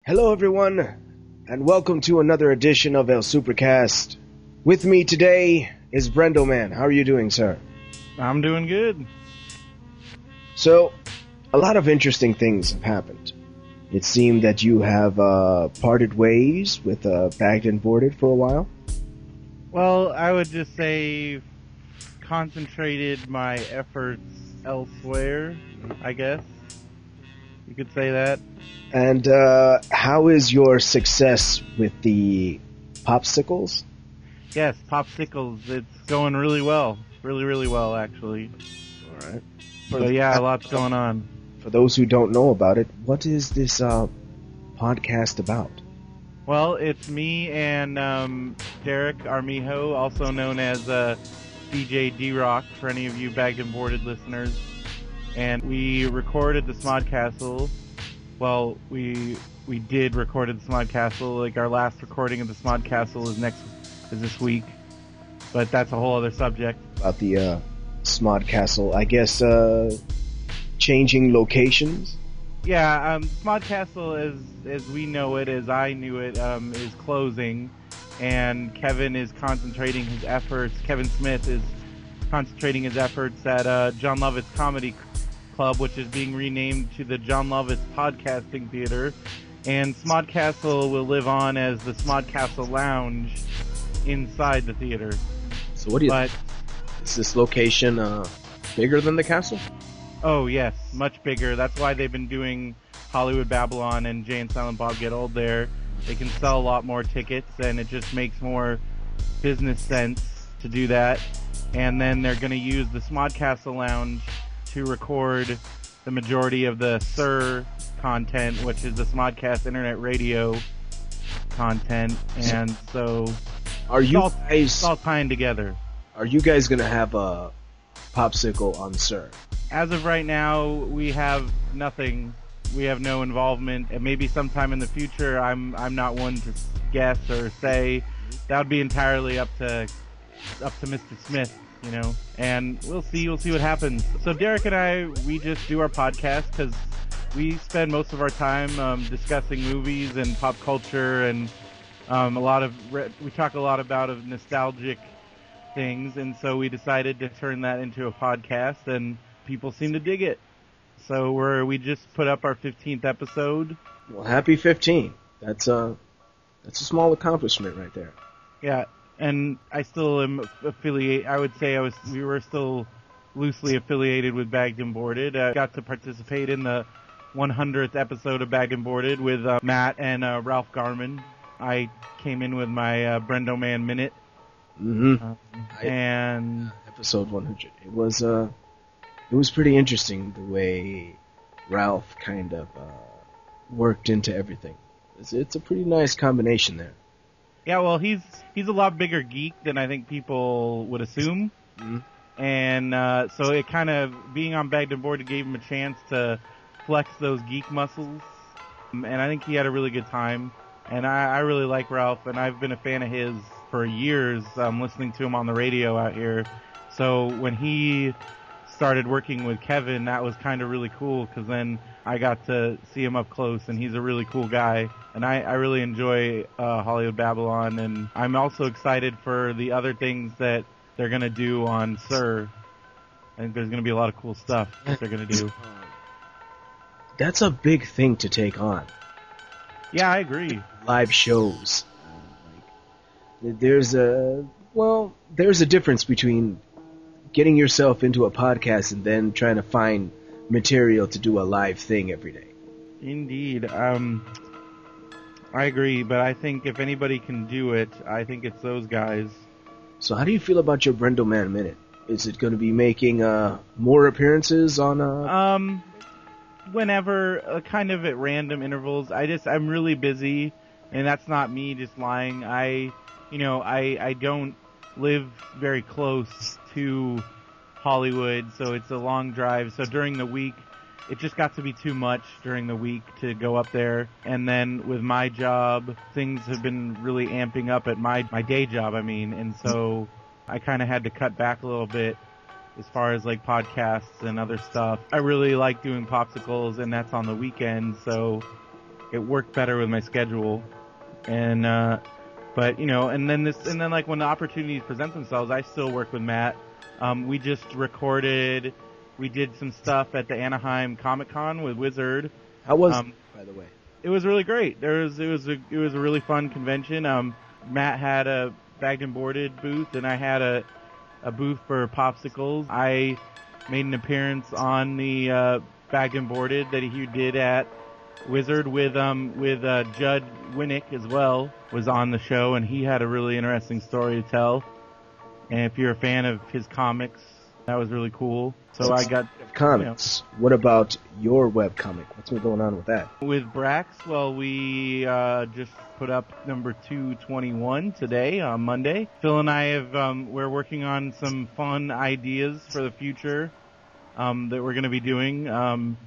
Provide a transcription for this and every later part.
Hello everyone, and welcome to another edition of El Supercast. With me today is Brendo Man. How are you doing, sir? I'm doing good. So, a lot of interesting things have happened. It seemed that you have parted ways with Bagged and Boarded for a while. Well, I would just say concentrated my efforts elsewhere, I guess. You could say that. And how is your success with the popsicles? Yes, popsicles. It's going really well. Really, really well, actually. All right. So yeah, a lot's going on. For those who don't know about it, what is this podcast about? Well, it's me and Derek Armijo, also known as DJ D-Rock, for any of you Bagged and Boarded listeners. And we recorded the Smod Castle. Well, we did record at the Smod Castle. Like, our last recording of the Smod Castle is this week. But that's a whole other subject. About the Smod Castle, I guess, changing locations? Yeah, Smod Castle, as we know it, as I knew it, is closing. And Kevin is concentrating his efforts. Kevin Smith is concentrating his efforts at John Lovett's Comedy Club, which is being renamed to the John Lovett's Podcasting Theater. And Smod Castle will live on as the Smod Castle Lounge inside the theater. So what do you think? Is this location bigger than the castle? Oh, yes, much bigger. That's why they've been doing Hollywood Babylon and Jay and Silent Bob Get Old there. They can sell a lot more tickets, and it just makes more business sense to do that. And then they're going to use the Smod Castle Lounge to record the majority of the Sir content, which is the Smodcast internet radio content. And so it's all tying together. Are you guys going to have a popsicle on Sir? As of right now, we have nothing. We have no involvement. And maybe sometime in the future, I'm not one to guess or say. That would be entirely up to Mr. Smith, you know. And we'll see what happens. So Derek and I, we just do our podcast because we spend most of our time discussing movies and pop culture, and we talk a lot about nostalgic things, and so we decided to turn that into a podcast, and people seem to dig it. So we just put up our 15th episode. Well, happy 15. That's a small accomplishment right there. Yeah, and I still am affiliated. I would say we were still loosely affiliated with Bagged and Boarded. I got to participate in the 100th episode of Bagged and Boarded with Matt and Ralph Garman. I came in with my Brendo Man Minute. Mm-hmm. And episode 100. It was pretty interesting the way Ralph kind of worked into everything. It's a pretty nice combination there. Yeah, well, he's a lot bigger geek than I think people would assume. Mm-hmm. And so it kind of, being on Bagged and Boarded gave him a chance to flex those geek muscles. And I think he had a really good time. And I really like Ralph, and I've been a fan of his for years, listening to him on the radio out here. So when he started working with Kevin, that was kind of really cool, because then I got to see him up close, and he's a really cool guy. And I really enjoy Hollywood Babylon, and I'm also excited for the other things that they're going to do on Sir. I think there's going to be a lot of cool stuff that they're going to do. That's a big thing to take on. Yeah, I agree. Live shows. There's a difference between getting yourself into a podcast and then trying to find material to do a live thing every day. Indeed. I agree, but I think if anybody can do it, I think it's those guys. So how do you feel about your Brendo Man Minute? Is it going to be making more appearances on whenever, kind of at random intervals. I'm really busy, and that's not me just lying. I don't live very close to Hollywood, so it's a long drive. So during the week, it just got to be too much during the week to go up there. And then with my job, things have been really amping up at my day job, and so I kind of had to cut back a little bit as far as like podcasts and other stuff. I really like doing popsicles, and that's on the weekend, so it worked better with my schedule. And but and then like when the opportunities present themselves, I still work with Matt. We just we did some stuff at the Anaheim Comic-Con with Wizard. How was it, by the way? It was really great. It was a really fun convention. Matt had a bagged and boarded booth, and I had a booth for popsicles. I made an appearance on the bagged and boarded that he did at Wizard with Judd Winnick as well, was on the show, and he had a really interesting story to tell. And if you're a fan of his comics, that was really cool. So I got comics. What about your webcomic? What's been going on with that? With Brax, well, we just put up number 221 today on Monday. Phil and I have we're working on some fun ideas for the future that we're going to be doing.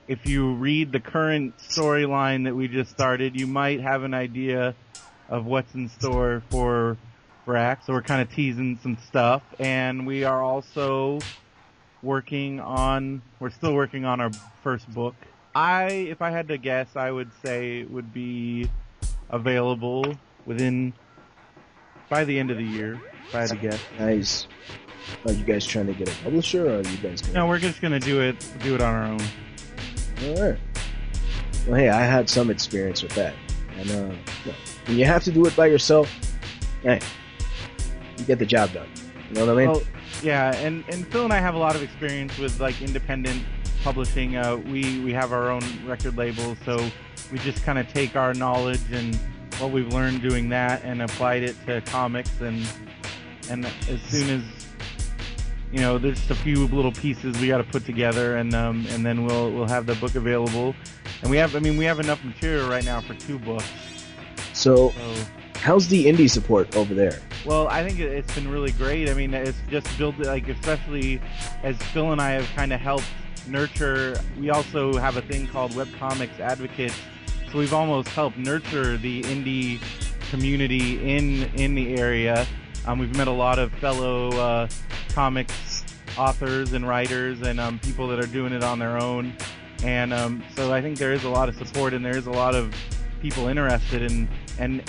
If you read the current storyline that we just started, you might have an idea of what's in store for Brax. So we're kind of teasing some stuff, and we are also we're still working on our first book. If I had to guess, I would say it would be available by the end of the year, if I had to guess. Nice. Are you guys trying to get a publisher, or are you guys gonna... No, we're just going to do it on our own. Alright. Well, hey, I had some experience with that. And, when you have to do it by yourself, hey, you get the job done. You know what I mean? Well, yeah, and Phil and I have a lot of experience with, like, independent publishing. We have our own record label, so we just kind of take our knowledge and what we've learned doing that and applied it to comics, and as soon as there's just a few little pieces we got to put together, and then we'll have the book available. And we have enough material right now for 2 books. So how's the indie support over there? Well, I think it's been really great. I mean, it's just built, like, especially as Phil and I have kind of helped nurture. We also have a thing called Webcomics Advocates, so we've almost helped nurture the indie community in the area. We've met a lot of fellow comics authors and writers and people that are doing it on their own. And so I think there is a lot of support, and there is a lot of people interested in. And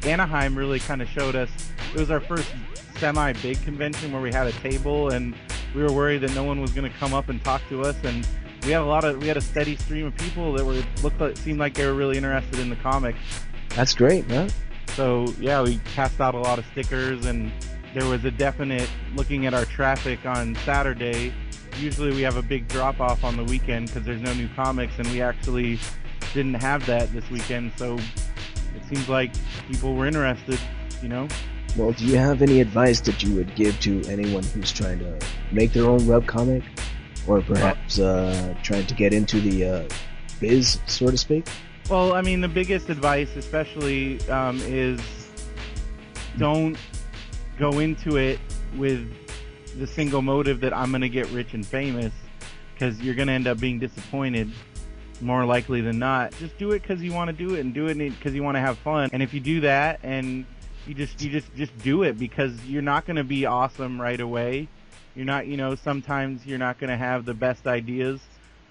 Anaheim really kind of showed us. It was our first semi-big convention where we had a table, and we were worried that no one was going to come up and talk to us. And we had a steady stream of people that seemed like they were really interested in the comics. That's great, man. So yeah, we passed out a lot of stickers, and there was a definite, looking at our traffic on Saturday, usually we have a big drop off on the weekend because there's no new comics, and we actually didn't have that this weekend, so it seems like people were interested, Well, do you have any advice that you would give to anyone who's trying to make their own webcomic, or perhaps trying to get into the biz, so to speak? Well, I mean, the biggest advice especially is don't go into it with the single motive that I'm going to get rich and famous, because you're going to end up being disappointed more likely than not. Just do it because you want to do it, and do it because you want to have fun. And if you do that, and you just do it, because you're not going to be awesome right away. You're not, sometimes you're not going to have the best ideas,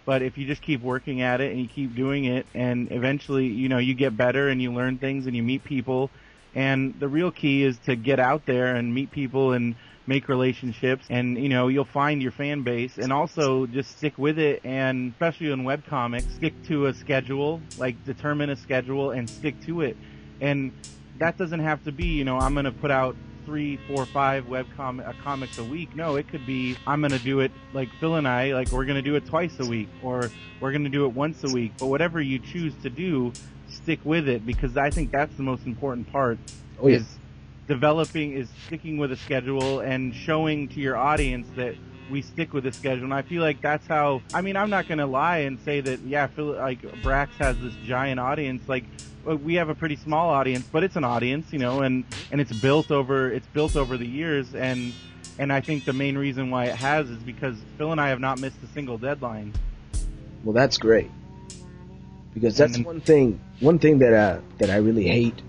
but if you just keep working at it and you keep doing it, and eventually, you get better and you learn things and you meet people. And the real key is to get out there and meet people and make relationships, and you'll find your fan base. And also just stick with it, and especially in webcomics, stick to a schedule, like determine a schedule and stick to it. And that doesn't have to be, I'm going to put out 3, 4, 5 comics a week. No, it could be, I'm going to do it like Phil and I, like we're going to do it twice a week, or we're going to do it once a week. But whatever you choose to do, stick with it, because I think that's the most important part. Oh, yeah. Is sticking with a schedule and showing to your audience that we stick with the schedule. And I feel like that's how, I'm not going to lie and say that, yeah, Brax has this giant audience. Like, we have a pretty small audience, but it's an audience, and it's built over the years. And I think the main reason why it has is because Phil and I have not missed a single deadline. Well, that's great. Because that's one thing that I really hate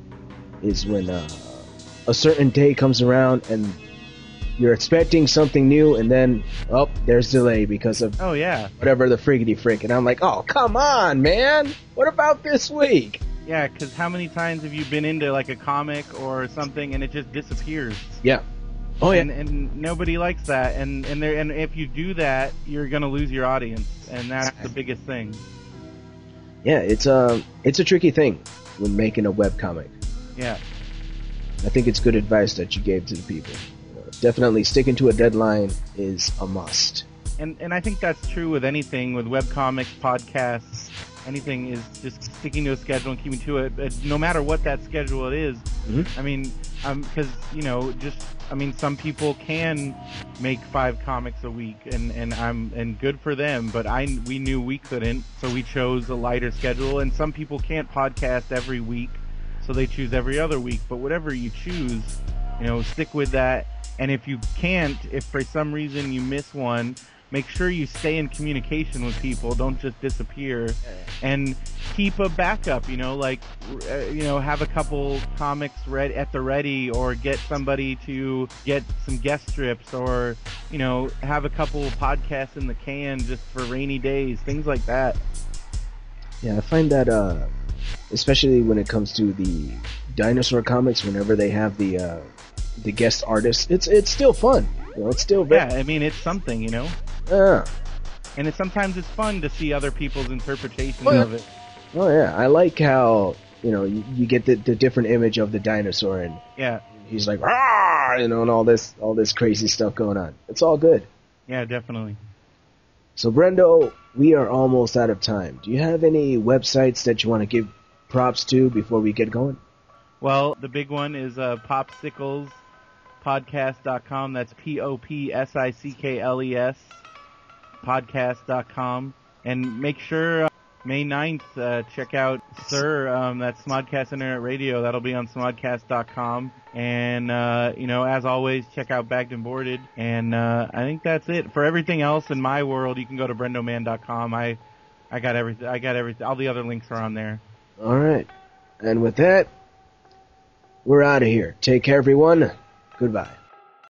is when a certain day comes around and you're expecting something new, and then, there's delay because of whatever the friggity frick. And I'm like, oh, come on, man. What about this week? Yeah, because how many times have you been into like a comic or something and it just disappears? Yeah. Oh, yeah. And nobody likes that. And if you do that, you're going to lose your audience. And that's the biggest thing. Yeah, it's a tricky thing when making a webcomic. Yeah. I think it's good advice that you gave to the people. Definitely sticking to a deadline is a must. And I think that's true with anything, with webcomics, podcasts, anything, is just sticking to a schedule and keeping to it, no matter what that schedule is. Mm-hmm. I mean, because, some people can make 5 comics a week, and good for them, but we knew we couldn't, so we chose a lighter schedule, and some people can't podcast every week, so they choose every other week. But whatever you choose, stick with that. And if you can't, if for some reason you miss one, make sure you stay in communication with people. Don't just disappear. And keep a backup, have a couple comics at the ready, or get somebody to get some guest strips, or, have a couple podcasts in the can just for rainy days, things like that. Yeah, I find that, especially when it comes to the dinosaur comics, whenever they have the guest artists, it's still fun. It's still very... Yeah, I mean, it's something, Yeah. And sometimes it's fun to see other people's interpretations of it. Oh yeah, I like how, you get the different image of the dinosaur, and he's like, "Rah!" and all this crazy stuff going on. It's all good. Yeah, definitely. So Brendo, we are almost out of time. Do you have any websites that you want to give props to before we get going? Well, the big one is popsiclespodcast.com. That's POPSICKLES podcast.com. And make sure May 9th, check out Sir, that's Smodcast Internet Radio. That'll be on smodcast.com. And, as always, check out Bagged and Boarded. And I think that's it. For everything else in my world, you can go to brendoman.com. I got everything. All the other links are on there. All right. And with that, we're out of here. Take care, everyone. Goodbye.